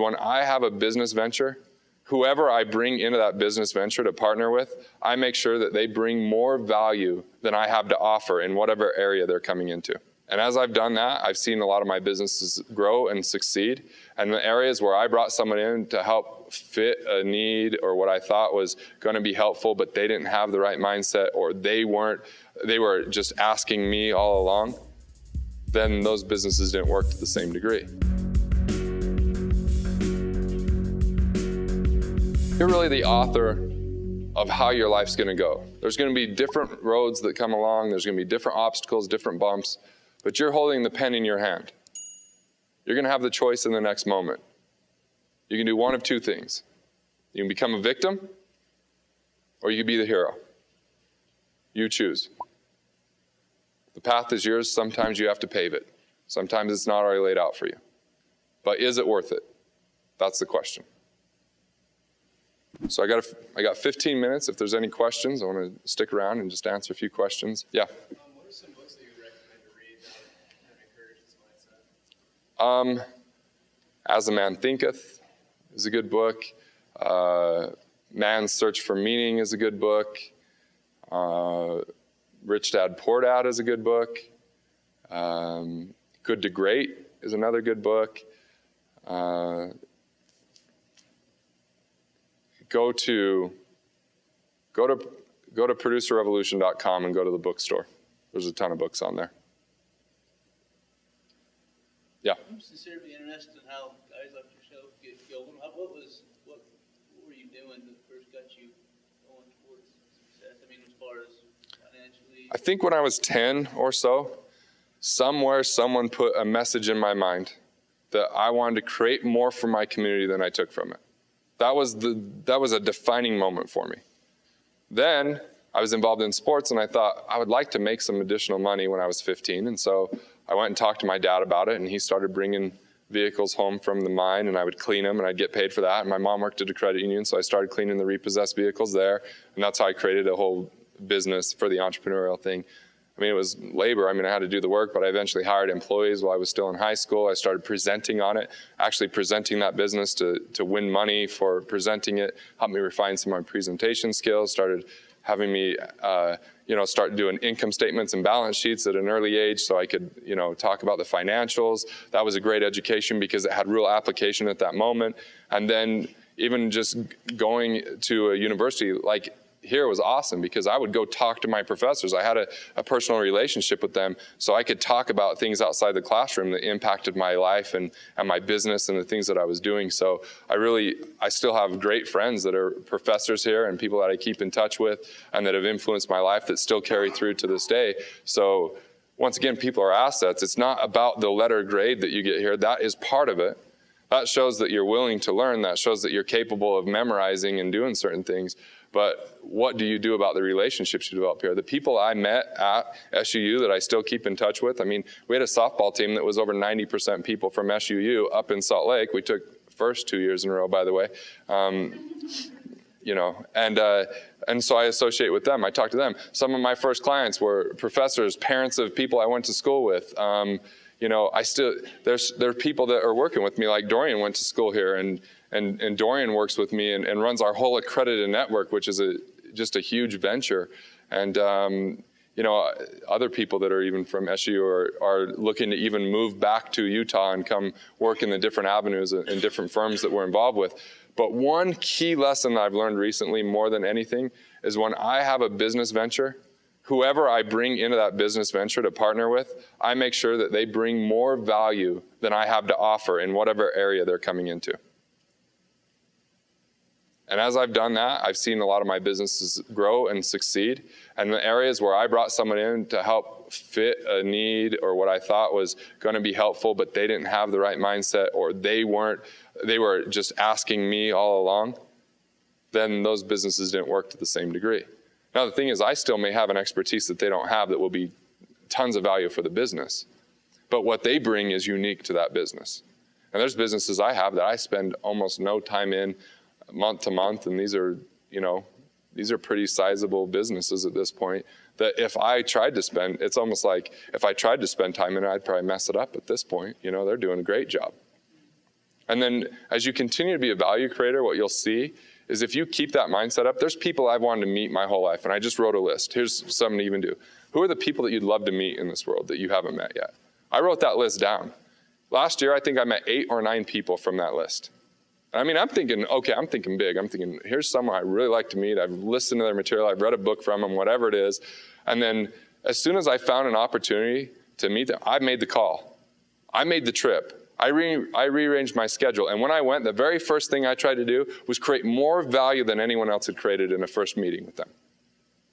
When I have a business venture, whoever I bring into that business venture to partner with, I make sure that they bring more value than I have to offer in whatever area they're coming into. And as I've done that, I've seen a lot of my businesses grow and succeed. And the areas where I brought someone in to help fit a need or what I thought was going to be helpful, but they didn't have the right mindset, or they were just asking me all along, then those businesses didn't work to the same degree. You're really the author of how your life's going to go. There's going to be different roads that come along. There's going to be different obstacles, different bumps, but you're holding the pen in your hand. You're going to have the choice in the next moment. You can do one of two things. You can become a victim, or you can be the hero. You choose. The path is yours. Sometimes you have to pave it. Sometimes it's not already laid out for you. But is it worth it? That's the question. So I got 15 minutes. If there's any questions, I want to stick around and just answer a few questions. Yeah. What are some books that you would recommend to read that encourage this mindset? As a Man Thinketh is a good book. Man's Search for Meaning is a good book. Rich Dad, Poor Dad is a good book. Good to Great is another good book. Go to producerrevolution.com and go to the bookstore. There's a ton of books on there. Yeah. I'm sincerely interested in how guys like yourself get going. What were you doing that first got you going towards success? I mean, as far as financially. I think when I was 10 or so, somewhere someone put a message in my mind that I wanted to create more for my community than I took from it. That was a defining moment for me. Then I was involved in sports, and I thought I would like to make some additional money when I was 15. And so I went and talked to my dad about it, and he started bringing vehicles home from the mine, and I would clean them, and I'd get paid for that. And my mom worked at a credit union, so I started cleaning the repossessed vehicles there. And that's how I created a whole business for the entrepreneurial thing. I mean, it was labor. I mean, I had to do the work, but I eventually hired employees while I was still in high school. I started presenting on it, actually presenting that business to win money for presenting it, helped me refine some of my presentation skills, started having me, start doing income statements and balance sheets at an early age so I could, talk about the financials. That was a great education because it had real application at that moment. And then even just going to a university like here was awesome because I would go talk to my professors. I had a personal relationship with them, so I could talk about things outside the classroom that impacted my life and my business and the things that I was doing. So I still have great friends that are professors here and people that I keep in touch with and that have influenced my life that still carry through to this day. So once again, people are assets. It's not about the letter grade that you get here. That is part of it. That shows that you're willing to learn. That shows that you're capable of memorizing and doing certain things. But what do you do about the relationships you develop here? The people I met at SUU that I still keep in touch with, I mean, we had a softball team that was over 90% people from SUU up in Salt Lake. We took first 2 years in a row, by the way. And so I associate with them. I talk to them. Some of my first clients were professors, parents of people I went to school with. There are people that are working with me, like Dorian went to school here, and Dorian works with me and runs our whole accredited network, which is just a huge venture. And other people that are even from SU are looking to even move back to Utah and come work in the different avenues and different firms that we're involved with. But one key lesson I've learned recently more than anything is when I have a business venture, whoever I bring into that business venture to partner with, I make sure that they bring more value than I have to offer in whatever area they're coming into. And as I've done that, I've seen a lot of my businesses grow and succeed. And the areas where I brought someone in to help fit a need or what I thought was going to be helpful, but they didn't have the right mindset, or they were just asking me all along, then those businesses didn't work to the same degree. Now, the thing is, I still may have an expertise that they don't have that will be tons of value for the business. But what they bring is unique to that business. And there's businesses I have that I spend almost no time in month to month, and these are pretty sizable businesses at this point, that if I tried to spend, it's almost like if I tried to spend time in it, I'd probably mess it up at this point. They're doing a great job. And then as you continue to be a value creator, what you'll see is if you keep that mindset up, there's people I've wanted to meet my whole life, and I just wrote a list. Here's something to even do. Who are the people that you'd love to meet in this world that you haven't met yet? I wrote that list down. Last year, I think I met 8 or 9 people from that list. I mean, I'm thinking big. I'm thinking, here's someone I really like to meet. I've listened to their material. I've read a book from them, whatever it is. And then as soon as I found an opportunity to meet them, I made the call. I made the trip. I rearranged my schedule. And when I went, the very first thing I tried to do was create more value than anyone else had created in a first meeting with them.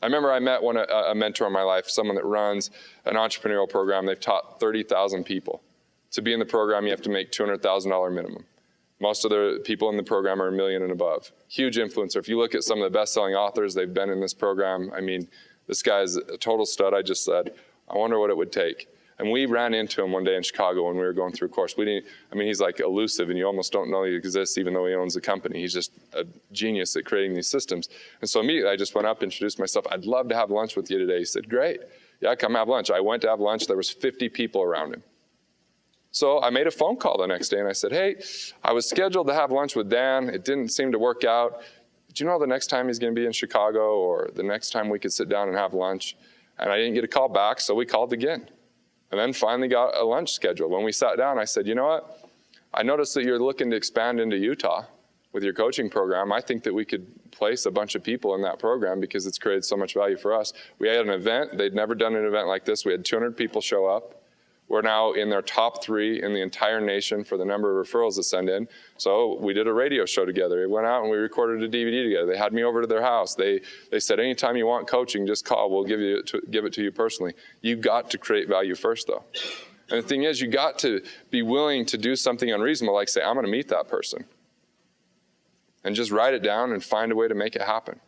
I remember I met a mentor in my life, someone that runs an entrepreneurial program. They've taught 30,000 people. To be in the program, you have to make $200,000 minimum. Most of the people in the program are $1 million and above. Huge influencer. If you look at some of the best-selling authors, they've been in this program. I mean, this guy's a total stud. I just said, I wonder what it would take. And we ran into him one day in Chicago when we were going through a course. He's like elusive, and you almost don't know he exists even though he owns a company. He's just a genius at creating these systems. And so immediately I just went up, introduced myself. I'd love to have lunch with you today. He said, great. Yeah, come have lunch. I went to have lunch. There was 50 people around him. So I made a phone call the next day, and I said, hey, I was scheduled to have lunch with Dan. It didn't seem to work out. Do you know the next time he's going to be in Chicago, or the next time we could sit down and have lunch? And I didn't get a call back, so we called again. And then finally got a lunch scheduled. When we sat down, I said, you know what? I noticed that you're looking to expand into Utah with your coaching program. I think that we could place a bunch of people in that program because it's created so much value for us. We had an event. They'd never done an event like this. We had 200 people show up. We're now in their top 3 in the entire nation for the number of referrals that send in. So we did a radio show together. We went out and we recorded a DVD together. They had me over to their house. They said, anytime you want coaching, just call. We'll give it to you personally. You got to create value first, though. And the thing is, you got to be willing to do something unreasonable, like say, I'm going to meet that person. And just write it down and find a way to make it happen.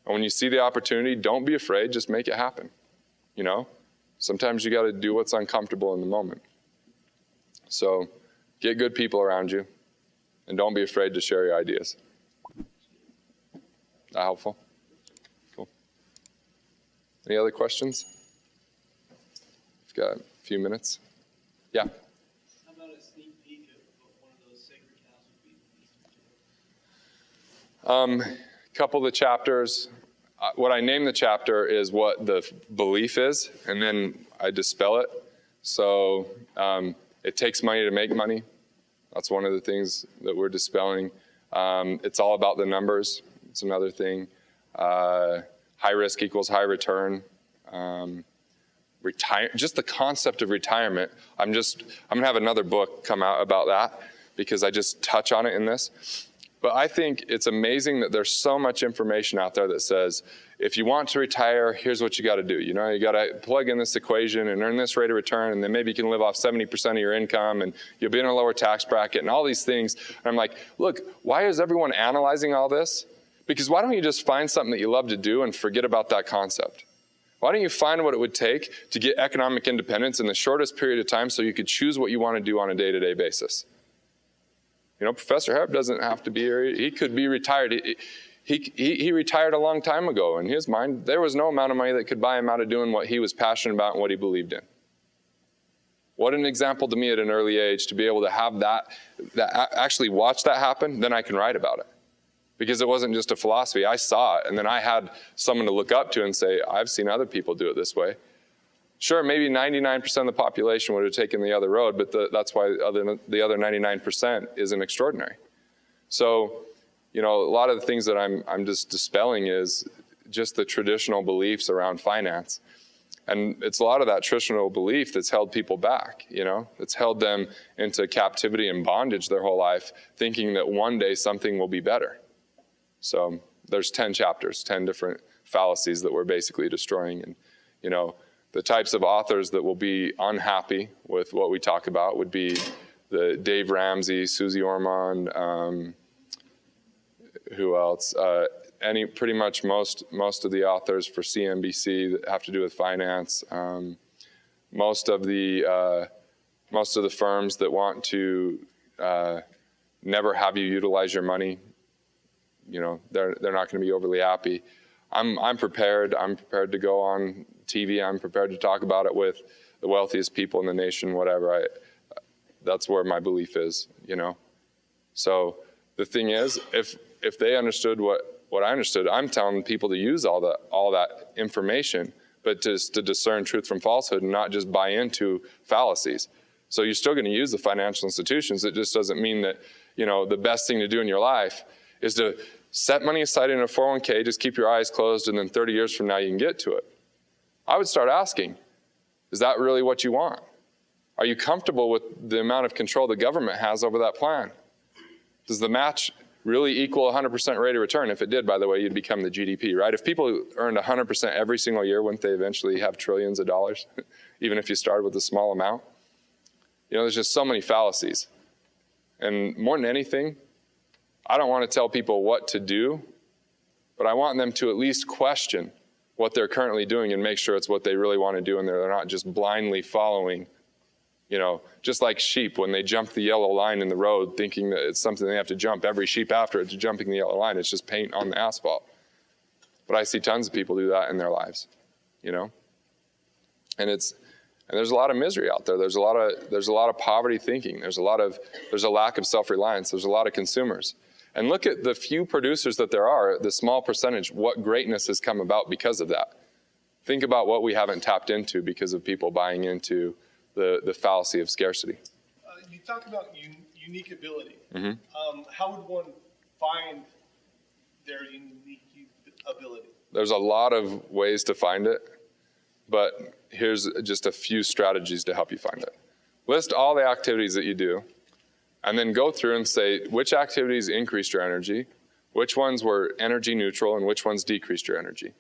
And when you see the opportunity, don't be afraid. Just make it happen. You know? Sometimes you got to do what's uncomfortable in the moment. So get good people around you, and don't be afraid to share your ideas. That helpful? Cool. Any other questions? We've got a few minutes. Yeah. How about a sneak peek of what one of those sacred cows would be? A couple of the chapters. What I name the chapter is what the belief is, and then I dispel it. So it takes money to make money. That's one of the things that we're dispelling. It's all about the numbers. It's another thing. High risk equals high return. Just the concept of retirement. I'm gonna have another book come out about that because I just touch on it in this. But I think it's amazing that there's so much information out there that says, if you want to retire, here's what you got to do. You know, you got to plug in this equation and earn this rate of return, and then maybe you can live off 70% of your income, and you'll be in a lower tax bracket, and all these things. And I'm like, look, why is everyone analyzing all this? Because why don't you just find something that you love to do and forget about that concept? Why don't you find what it would take to get economic independence in the shortest period of time so you could choose what you want to do on a day-to-day basis? You know, Professor Harrop doesn't have to be here. He could be retired. He retired a long time ago. In his mind, there was no amount of money that could buy him out of doing what he was passionate about and what he believed in. What an example to me at an early age to be able to have that actually watch that happen, then I can write about it. Because it wasn't just a philosophy. I saw it, and then I had someone to look up to and say, I've seen other people do it this way. Sure, maybe 99% of the population would have taken the other road, but that's why the other 99% isn't extraordinary. So, you know, a lot of the things that I'm just dispelling is just the traditional beliefs around finance. And it's a lot of that traditional belief that's held people back, you know, that's held them into captivity and bondage their whole life, thinking that one day something will be better. So there's 10 chapters, 10 different fallacies that we're basically destroying. And, you know, the types of authors that will be unhappy with what we talk about would be the Dave Ramsey, Susie Orman, who else? Pretty much most of the authors for CNBC that have to do with finance. Most of the firms that want to never have you utilize your money, you know, they're not going to be overly happy. I'm prepared. I'm prepared to go on TV. I'm prepared to talk about it with the wealthiest people in the nation, whatever. That's where my belief is, you know. So the thing is, if they understood what I understood, I'm telling people to use all that information, but to discern truth from falsehood and not just buy into fallacies. So you're still going to use the financial institutions. It just doesn't mean that, the best thing to do in your life is to set money aside in a 401k, just keep your eyes closed, and then 30 years from now you can get to it. I would start asking, is that really what you want? Are you comfortable with the amount of control the government has over that plan? Does the match really equal 100% rate of return? If it did, by the way, you'd become the GDP, right? If people earned 100% every single year, wouldn't they eventually have trillions of dollars, even if you started with a small amount? There's just so many fallacies. And more than anything, I don't want to tell people what to do, but I want them to at least question what they're currently doing and make sure it's what they really want to do, and they're not just blindly following, just like sheep when they jump the yellow line in the road thinking that it's something they have to jump. Every sheep after it's jumping the yellow line. It's just paint on the asphalt. But I see tons of people do that in their lives, And there's a lot of misery out there. There's a lot of poverty thinking. There's a lack of self-reliance. There's a lot of consumers. And look at the few producers that there are, the small percentage, what greatness has come about because of that. Think about what we haven't tapped into because of people buying into the fallacy of scarcity. You talk about unique ability. Mm-hmm. How would one find their unique ability? There's a lot of ways to find it, but here's just a few strategies to help you find it. List all the activities that you do, and then go through and say which activities increased your energy, which ones were energy neutral, and which ones decreased your energy.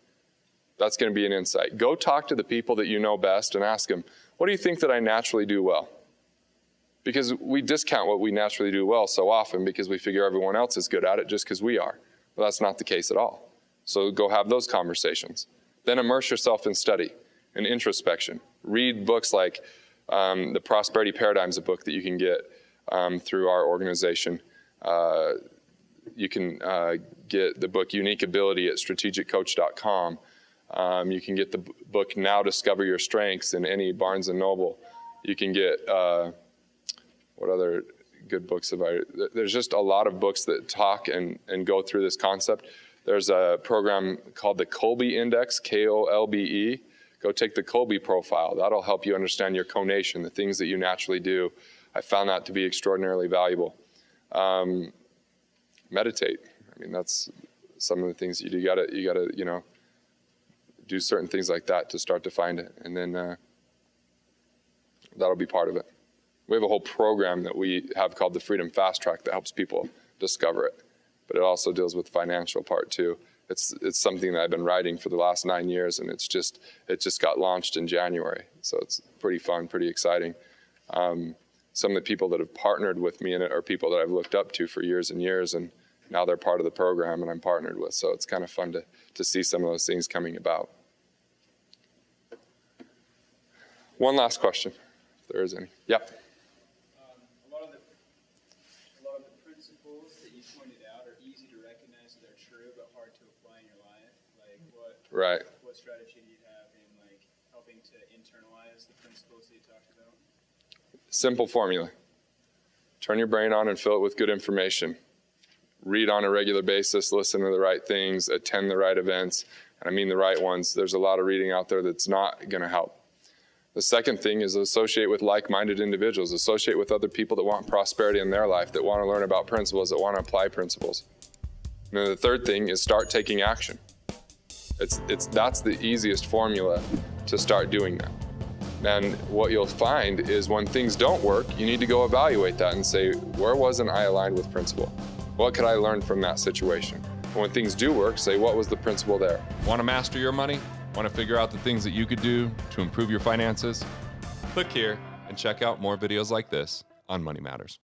That's going to be an insight. Go talk to the people that you know best and ask them, what do you think that I naturally do well? Because we discount what we naturally do well so often because we figure everyone else is good at it just because we are. Well, that's not the case at all. So go have those conversations. Then immerse yourself in study and introspection. Read books like The Prosperity Paradigm is a book that you can get through our organization. You can get the book Unique Ability at strategiccoach.com. You can get the book Now Discover Your Strengths in any Barnes & Noble. You can get, what other good books have I, there's just a lot of books that talk and go through this concept. There's a program called the Kolbe Index, Kolbe. Go take the Kolbe profile. That'll help you understand your conation, the things that you naturally do. I found that to be extraordinarily valuable. Meditate. I mean, that's some of the things you do. You gotta, do certain things like that to start to find it. And then that'll be part of it. We have a whole program that we have called the Freedom Fast Track that helps people discover it. But it also deals with the financial part too. It's something that I've been writing for the last 9 years, and it just got launched in January. So it's pretty fun, pretty exciting. Some of the people that have partnered with me in it are people that I've looked up to for years and years, and now they're part of the program and I'm partnered with. So it's kind of fun to see some of those things coming about. One last question, if there is any. Yep. A lot of the principles that you pointed out are easy to recognize that they're true, but hard to apply in your life. Like what strategy do you have in helping to internalize the principles that you talked about? Simple formula. Turn your brain on and fill it with good information. Read on a regular basis, listen to the right things, attend the right events, and I mean the right ones. There's a lot of reading out there that's not going to help. The second thing is associate with like-minded individuals, associate with other people that want prosperity in their life, that want to learn about principles, that want to apply principles. And then the third thing is start taking action. That's the easiest formula to start doing that. And what you'll find is when things don't work, you need to go evaluate that and say, where wasn't I aligned with principle? What could I learn from that situation? And when things do work, say, what was the principle there? Want to master your money? Want to figure out the things that you could do to improve your finances? Click here and check out more videos like this on Money Matters.